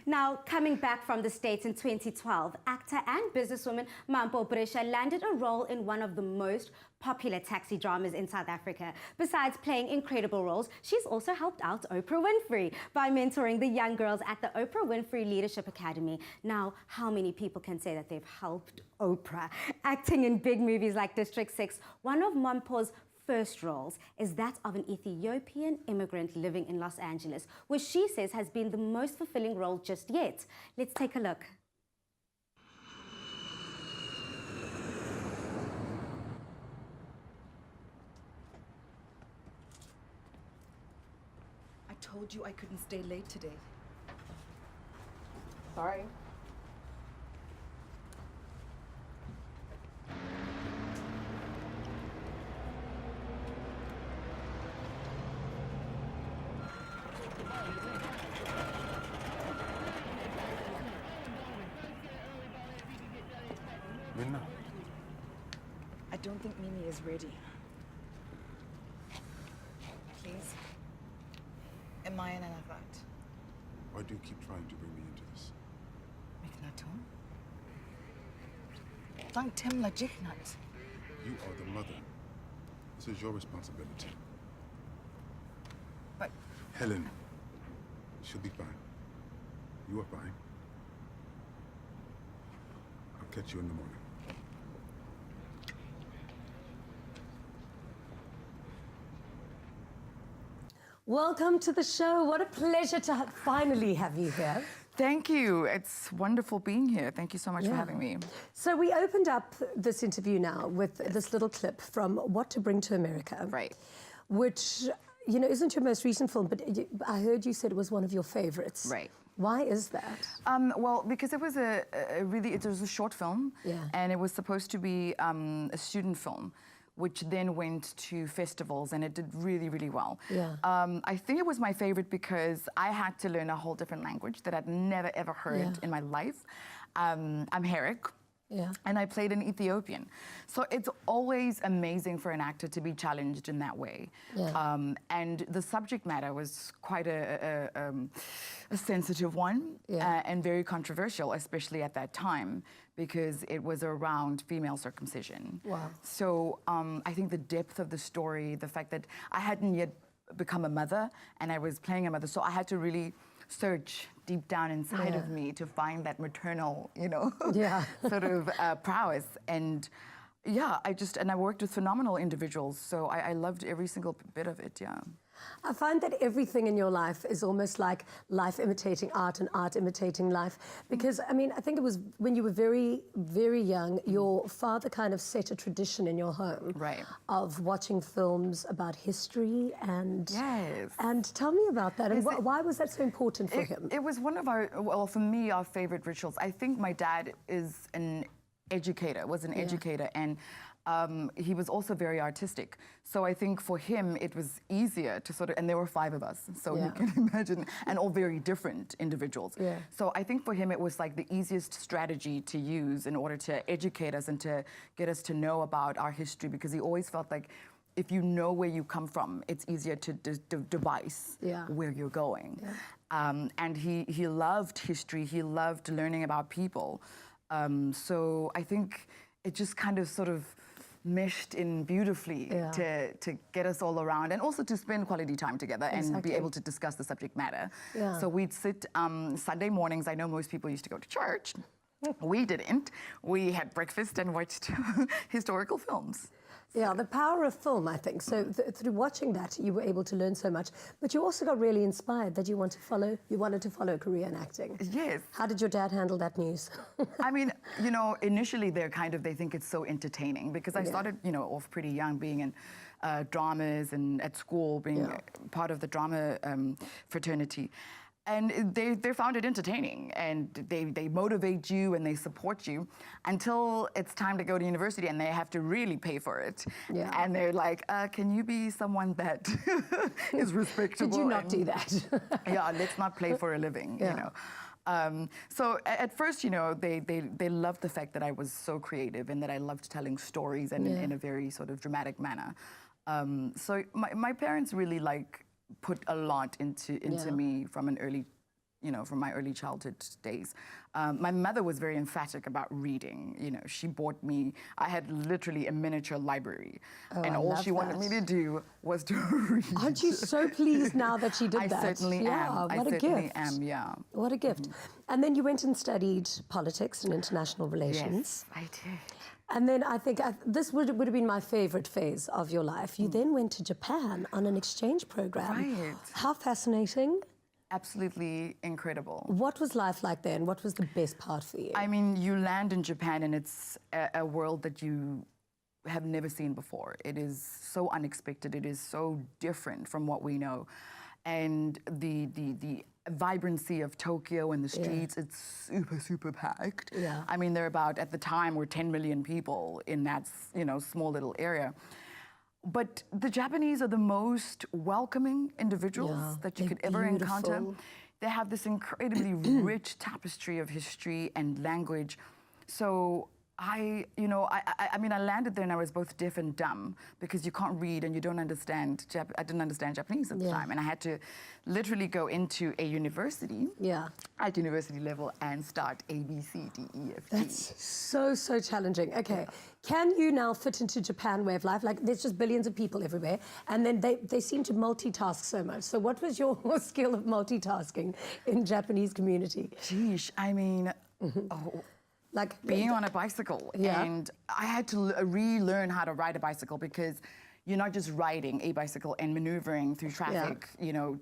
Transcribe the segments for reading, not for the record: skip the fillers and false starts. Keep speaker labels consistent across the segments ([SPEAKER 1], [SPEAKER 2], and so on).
[SPEAKER 1] Now, coming back from the States in 2012, actor and businesswoman Mampho Brescia landed a role in one of the most popular taxi dramas in South Africa. Besides playing incredible roles, she's also helped out Oprah Winfrey by mentoring the young girls at the Oprah Winfrey Leadership Academy. Now, how many people can say that they've helped Oprah? Acting in big movies like District 6, one of Mampho's first roles is that of an Ethiopian immigrant living in Los Angeles, which she says has been the most fulfilling role just yet. Let's take a look.
[SPEAKER 2] I told you I couldn't stay late today.
[SPEAKER 3] Sorry.
[SPEAKER 4] Minna.
[SPEAKER 2] I don't think Mimi is ready. Please. Am I in an effort?
[SPEAKER 4] Why do you keep trying to bring me into this?
[SPEAKER 2] Miknatum? Thank Tim Lajiknat.
[SPEAKER 4] You are the mother. This is your responsibility.
[SPEAKER 2] But
[SPEAKER 4] Helen, she'll be fine. You are fine. I'll catch you in the morning.
[SPEAKER 3] Welcome to the show. What a pleasure to finally have you here.
[SPEAKER 2] thank you. It's wonderful being here. Thank you so much for having me.
[SPEAKER 3] So we opened up this interview now with this little clip from What to Bring to America.
[SPEAKER 2] Right.
[SPEAKER 3] Which, you know, isn't your most recent film, but I heard you said it was one of your favorites.
[SPEAKER 2] Right.
[SPEAKER 3] Why is that?
[SPEAKER 2] Well, because it was it was a short film, and it was supposed to be a student film, which then went to festivals, and it did really, really well. I think it was my favorite because I had to learn a whole different language that I'd never, ever heard in my life. I'm Herrick. And I played an Ethiopian. So it's always amazing for an actor to be challenged in that way. And the subject matter was quite a sensitive one and very controversial, especially at that time, because it was around female circumcision. So I think the depth of the story, the fact that I hadn't yet become a mother and I was playing a mother, so I had to really search deep down inside of me to find that maternal, you know, sort of prowess. And I worked with phenomenal individuals, so I loved every single bit of it,
[SPEAKER 3] I find that everything in your life is almost like life imitating art and art imitating life. Because, I mean, I think it was when you were very, very young, your father kind of set a tradition in your home of watching films about history and... And tell me about that. And why was that so important for him?
[SPEAKER 2] It was one of our, well, for me, our favorite rituals. I think my dad is an educator, was an educator, and he was also very artistic. So I think for him, it was easier to sort of, and there were 5 of us, so you can imagine, and all very different individuals. So I think for him, it was like the easiest strategy to use in order to educate us and to get us to know about our history, because he always felt like if you know where you come from, it's easier to devise where you're going. And he loved history, he loved learning about people. So I think it just kind of sort of meshed in beautifully to get us all around, and also to spend quality time together and be able to discuss the subject matter. So we'd sit Sunday mornings. I know most people used to go to church. We didn't. We had breakfast and watched historical films.
[SPEAKER 3] Yeah, the power of film, I think. So through watching that, you were able to learn so much. But you also got really inspired that you wanted to follow a career in acting.
[SPEAKER 2] Yes.
[SPEAKER 3] How did your dad handle that news?
[SPEAKER 2] I mean, you know, initially they think it's so entertaining, because I started, you know, off pretty young, being in dramas and at school, being part of the drama fraternity. And they found it entertaining, and they motivate you and they support you until it's time to go to university and they have to really pay for it. And they're like, can you be someone that is respectable?
[SPEAKER 3] Did you not do that?
[SPEAKER 2] Let's not play for a living, you know. So at first, you know, they loved the fact that I was so creative and that I loved telling stories and in a very sort of dramatic manner. So my parents really put a lot into me from an early from my early childhood days. My mother was very emphatic about reading. She bought me, I had literally a miniature library. And all she wanted me to do was to read.
[SPEAKER 3] Aren't you so pleased now that she did that?
[SPEAKER 2] I certainly am.
[SPEAKER 3] What a
[SPEAKER 2] certainly
[SPEAKER 3] gift.
[SPEAKER 2] am, yeah.
[SPEAKER 3] What a gift. And then you went and studied politics and international relations.
[SPEAKER 2] Yes, I did.
[SPEAKER 3] And then I think this would have been my favorite phase of your life. You then went to Japan on an exchange program.
[SPEAKER 2] Right.
[SPEAKER 3] How fascinating.
[SPEAKER 2] Absolutely incredible.
[SPEAKER 3] What was life like then? What was the best part for you?
[SPEAKER 2] I mean, you land in Japan and it's a world that you have never seen before. It is so unexpected. It is so different from what we know. And the vibrancy of Tokyo and the streets, it's super, super packed.
[SPEAKER 3] Yeah.
[SPEAKER 2] I mean, at the time, were 10 million people in that, small little area. But the Japanese are the most welcoming individuals that you could ever encounter. They have this incredibly rich tapestry of history and language. So I landed there and I was both deaf and dumb because you can't read and you don't understand. I didn't understand Japanese at the time, and I had to literally go into a university at university level and start A, B, C, D, E, F, G.
[SPEAKER 3] That's so challenging. Okay, can you now fit into Japan way of life? Like, there's just billions of people everywhere, and then they seem to multitask so much. So what was your skill of multitasking in Japanese community?
[SPEAKER 2] Sheesh, I mean,
[SPEAKER 3] like
[SPEAKER 2] being on a bicycle. And I had to relearn how to ride a bicycle because you're not just riding a bicycle and maneuvering through traffic,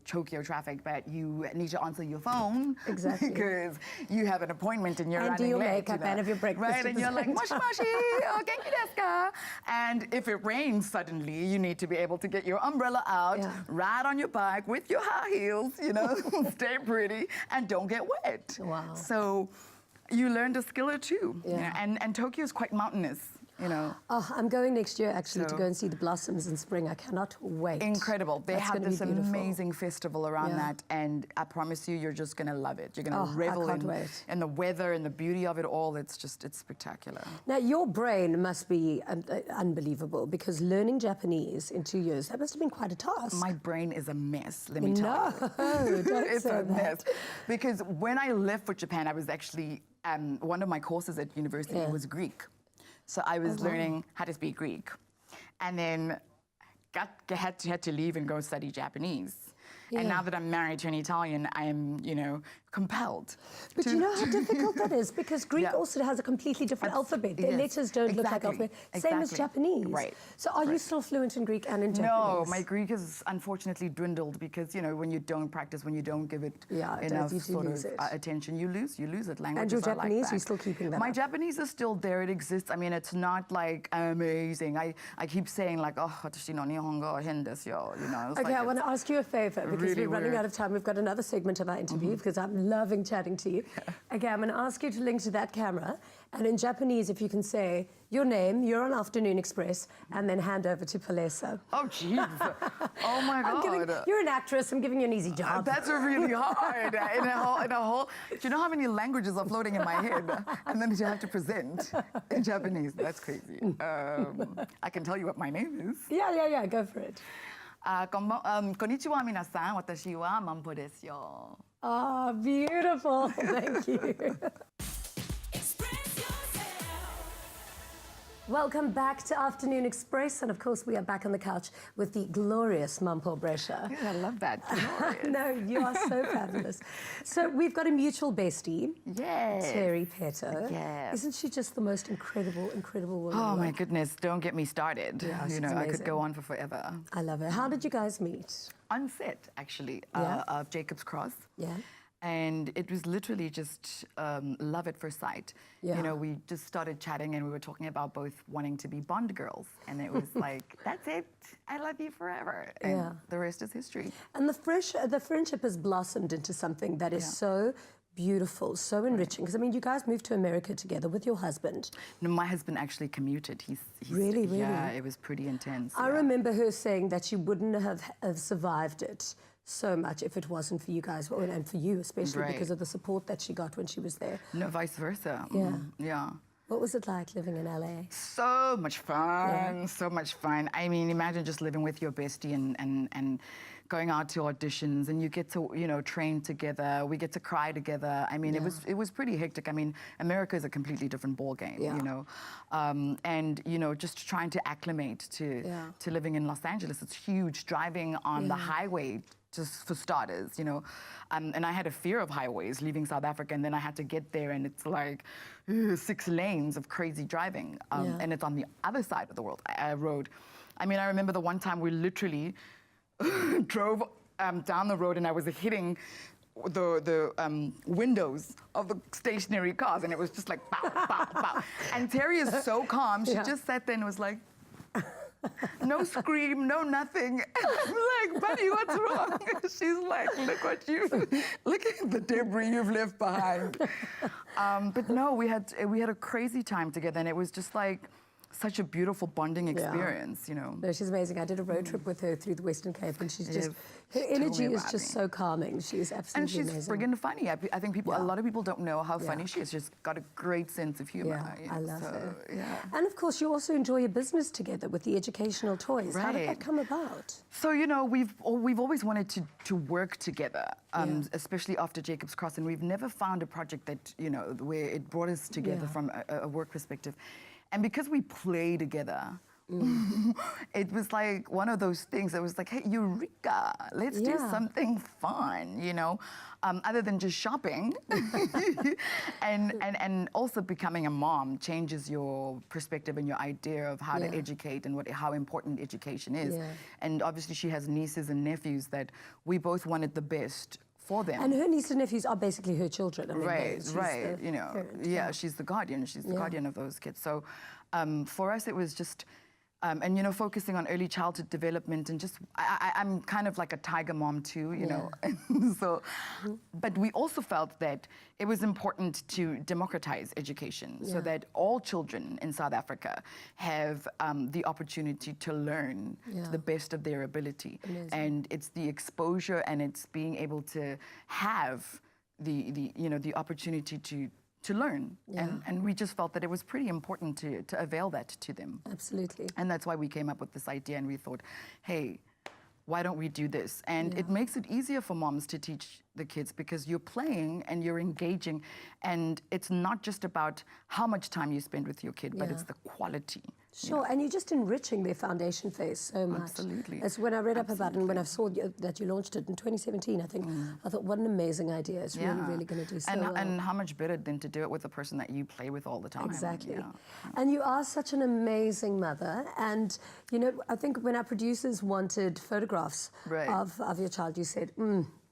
[SPEAKER 2] Tokyo traffic, but you need to answer your phone.
[SPEAKER 3] Exactly.
[SPEAKER 2] Because you have an appointment and you're
[SPEAKER 3] and
[SPEAKER 2] running
[SPEAKER 3] do your
[SPEAKER 2] late.
[SPEAKER 3] makeup and have your breakfast.
[SPEAKER 2] Right, and you're like, moshi moshi, oh, genki desu ka? And if it rains suddenly, you need to be able to get your umbrella out, ride on your bike with your high heels, stay pretty, and don't get wet.
[SPEAKER 3] Wow.
[SPEAKER 2] So you learned a skill or two. And Tokyo is quite mountainous.
[SPEAKER 3] Oh, I'm going next year actually to go and see the blossoms in spring. I cannot wait.
[SPEAKER 2] Incredible. They have this amazing festival around that, and I promise you, you're just going to love it. You're going to revel in the weather and the beauty of it all. It's spectacular.
[SPEAKER 3] Now, your brain must be unbelievable because learning Japanese in 2 years, that must have been quite a task.
[SPEAKER 2] My brain is a mess, let me tell you.
[SPEAKER 3] No, don't
[SPEAKER 2] it's
[SPEAKER 3] say
[SPEAKER 2] a
[SPEAKER 3] that.
[SPEAKER 2] mess. Because when I left for Japan, I was actually, one of my courses at university was Greek. So I was learning how to speak Greek, and then had to leave and go study Japanese. And now that I'm married to an Italian, I am, compelled.
[SPEAKER 3] But you know how difficult that is? Because Greek also has a completely different alphabet. Their letters don't look like alphabet. Same as Japanese.
[SPEAKER 2] Right.
[SPEAKER 3] So are you still fluent in Greek and in Japanese?
[SPEAKER 2] No, my Greek has unfortunately dwindled because, when you don't practice, when you don't give it enough sort of attention, you lose it. Languages
[SPEAKER 3] and your
[SPEAKER 2] are
[SPEAKER 3] Japanese,
[SPEAKER 2] like that.
[SPEAKER 3] You're still keeping that
[SPEAKER 2] My
[SPEAKER 3] up?
[SPEAKER 2] Japanese is still there. It exists. I mean, it's not like amazing. I keep saying like, oh, watashi no nihongo hen desu yo,
[SPEAKER 3] Okay, I want to ask you a favor because
[SPEAKER 2] really
[SPEAKER 3] we're running
[SPEAKER 2] weird.
[SPEAKER 3] out of time. We've got another segment of our interview because I'm loving chatting to you. Okay, I'm going to ask you to link to that camera, and in Japanese, if you can say your name, you're on Afternoon Express, and then hand over to Palesa.
[SPEAKER 2] Oh, jeez. Oh, my God.
[SPEAKER 3] You're an actress. I'm giving you an easy job.
[SPEAKER 2] That's really hard. In a whole. Do you know how many languages are floating in my head? And then you have to present in Japanese. That's crazy. I can tell you what my name is.
[SPEAKER 3] Yeah, go for it.
[SPEAKER 2] こんにちは、皆さん。私はマンポですよ。
[SPEAKER 3] Ah, beautiful. Thank you. Welcome back to Afternoon Express, and of course we are back on the couch with the glorious Mampho Brescia.
[SPEAKER 2] I love that.
[SPEAKER 3] No, you are so fabulous. So we've got a mutual bestie,
[SPEAKER 2] Yes.
[SPEAKER 3] Terry Petto.
[SPEAKER 2] Yes.
[SPEAKER 3] Isn't she just the most incredible woman?
[SPEAKER 2] Oh my goodness, don't get me started.
[SPEAKER 3] Yeah, she's
[SPEAKER 2] I could
[SPEAKER 3] amazing.
[SPEAKER 2] go on for forever.
[SPEAKER 3] I love her. How did you guys meet?
[SPEAKER 2] On set, actually, of Jacob's Cross.
[SPEAKER 3] Yeah.
[SPEAKER 2] And it was literally just love at first sight.
[SPEAKER 3] Yeah.
[SPEAKER 2] We just started chatting and we were talking about both wanting to be Bond girls. And it was like, that's it. I love you forever. And the rest is history.
[SPEAKER 3] And the friendship has blossomed into something that is so beautiful, so enriching. Because, I mean, you guys moved to America together with your husband.
[SPEAKER 2] No, my husband actually commuted. He's
[SPEAKER 3] Really?
[SPEAKER 2] Yeah, it was pretty intense.
[SPEAKER 3] I remember her saying that she wouldn't have survived it so much if it wasn't for you guys, and for you especially, because of the support that she got when she was there.
[SPEAKER 2] No, vice versa.
[SPEAKER 3] Yeah.
[SPEAKER 2] Yeah.
[SPEAKER 3] What was it like living in LA?
[SPEAKER 2] So much fun, so much fun. I mean, imagine just living with your bestie and going out to auditions, and you get to, you know, train together. We get to cry together. I mean, it was pretty hectic. I mean, America is a completely different ball game, you know, and you know, just trying to acclimate to living in Los Angeles. It's huge. Driving on the highway, just for starters, you know. And I had a fear of highways leaving South Africa, and then I had to get there, and it's like 6 lanes of crazy driving, and it's on the other side of the road. I mean, I remember the one time we literally drove down the road, and I was hitting the windows of the stationary cars, and it was just like pow, pow, pow. And Terry is so calm. She just sat there and was like, no scream, no nothing. I'm like, buddy, what's wrong? She's like, look at the debris you've left behind. But no, we had a crazy time together, and it was just like such a beautiful bonding experience, you know.
[SPEAKER 3] No, she's amazing. I did a road trip with her through the Western Cape, and she's just, her energy is just so calming. She's absolutely amazing.
[SPEAKER 2] And she's friggin' funny. I think a lot of people don't know how funny she is. She's got a great sense of humor.
[SPEAKER 3] Yeah, I love her. Yeah. And of course, you also enjoy a business together with the educational toys. How did that come about?
[SPEAKER 2] So, you know, we've always wanted to work together, especially after Jacob's Cross, and we've never found a project that, you know, where it brought us together from a work perspective. And because we play together, it was like one of those things that was like, hey, Eureka, let's do something fun, you know, other than just shopping. and also becoming a mom changes your perspective and your idea of how to educate and how important education is. And obviously she has nieces and nephews that we both wanted the best for them.
[SPEAKER 3] And her nieces and nephews are basically her children. I mean,
[SPEAKER 2] right, you know, she's the guardian. She's the guardian of those kids. So for us, it was just, and, you know, focusing on early childhood development, and just, I'm kind of like a tiger mom too, you know. So, but we also felt that it was important to democratize education so that all children in South Africa have the opportunity to learn to the best of their ability. And it's the exposure, and it's being able to have the you know, the opportunity to learn. And we just felt that it was pretty important to avail that to them.
[SPEAKER 3] Absolutely.
[SPEAKER 2] And that's why we came up with this idea, and we thought, hey, why don't we do this? And it makes it easier for moms to teach the kids, because you're playing and you're engaging, and it's not just about how much time you spend with your kid, but it's the quality.
[SPEAKER 3] Sure, and you're just enriching their foundation phase so much.
[SPEAKER 2] Absolutely.
[SPEAKER 3] As when I read up about it, and when I saw that you launched it in 2017, I think, I thought, what an amazing idea. It's really, really going to do so well.
[SPEAKER 2] And how much better than to do it with a person that you play with all the time.
[SPEAKER 3] Exactly. And you are such an amazing mother. And, you know, I think when our producers wanted photographs of your child, you said,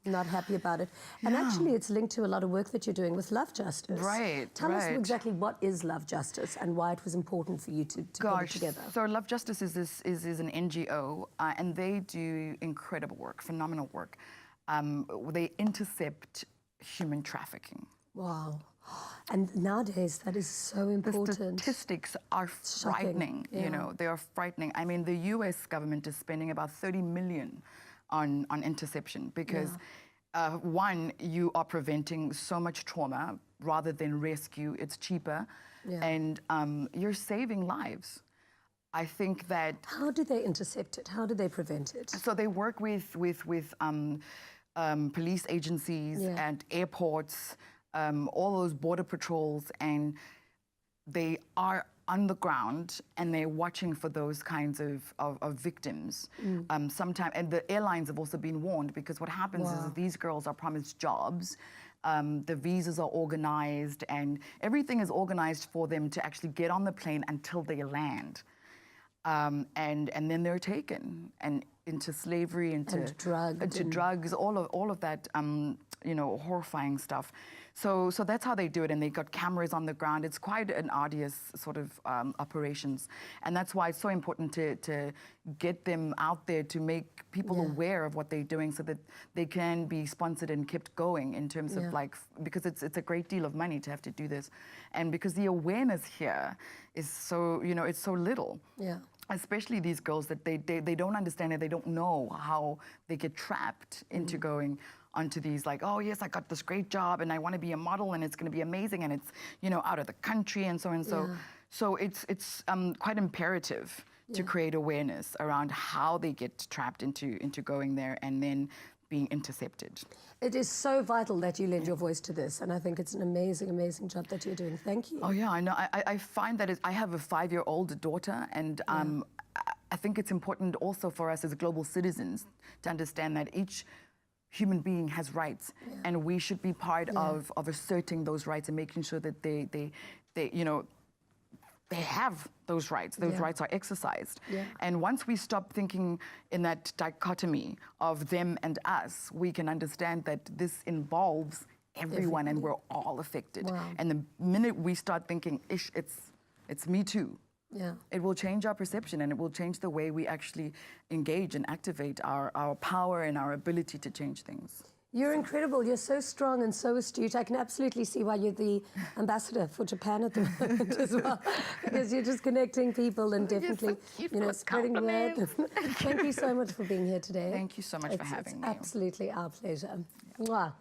[SPEAKER 3] not happy about it. And actually, it's linked to a lot of work that you're doing with Love Justice. Tell us exactly what is Love Justice and why it was important for you to put it together.
[SPEAKER 2] So Love Justice is an NGO, and they do incredible work, phenomenal work. They intercept human trafficking.
[SPEAKER 3] Wow. And nowadays, that is so important.
[SPEAKER 2] The statistics are frightening, you know, they are frightening. I mean, the US government is spending about 30 million on interception, because one, you are preventing so much trauma rather than rescue. It's cheaper, and you're saving lives. I think that... How
[SPEAKER 3] do they intercept it? How do they prevent it?
[SPEAKER 2] So they work with police agencies and airports, all those border patrols, and they are on the ground, and they're watching for those kinds of victims. Sometimes, and the airlines have also been warned, because what happens is that these girls are promised jobs, the visas are organized, and everything is organized for them to actually get on the plane until they land. And then they're taken and into slavery, into drugs, all of that, you know, horrifying stuff. So that's how they do it, and they got cameras on the ground. It's quite an arduous sort of operations, and that's why it's so important to get them out there, to make people aware of what they're doing, so that they can be sponsored and kept going in terms of like, because it's a great deal of money to have to do this, and because the awareness here is so, you know, it's so little. Especially these girls, that they don't understand it, they don't know how they get trapped into going onto these, like, oh yes, I got this great job and I want to be a model and it's going to be amazing, and it's, you know, out of the country and so and so. So it's quite imperative to create awareness around how they get trapped into going there and then being intercepted.
[SPEAKER 3] It is so vital that you lend your voice to this, and I think it's an amazing, amazing job that you're doing. Thank you.
[SPEAKER 2] Oh yeah, I know. I find that I have a 5-year-old daughter, and I think it's important also for us as global citizens to understand that each human being has rights, and we should be part of asserting those rights and making sure that they you know, they have those rights. Those rights are exercised. And once we stop thinking in that dichotomy of them and us, we can understand that this involves everyone and we're all affected. And the minute we start thinking, ish, it's me too, it will change our perception, and it will change the way we actually engage and activate our power and our ability to change things.
[SPEAKER 3] You're incredible. You're so strong and so astute. I can absolutely see why you're the ambassador for Japan at the moment as well, because you're just connecting people and definitely, you know, spreading the word. Thank you so much for being here today.
[SPEAKER 2] Thank you so much for having me.
[SPEAKER 3] It's absolutely our pleasure. Mwah.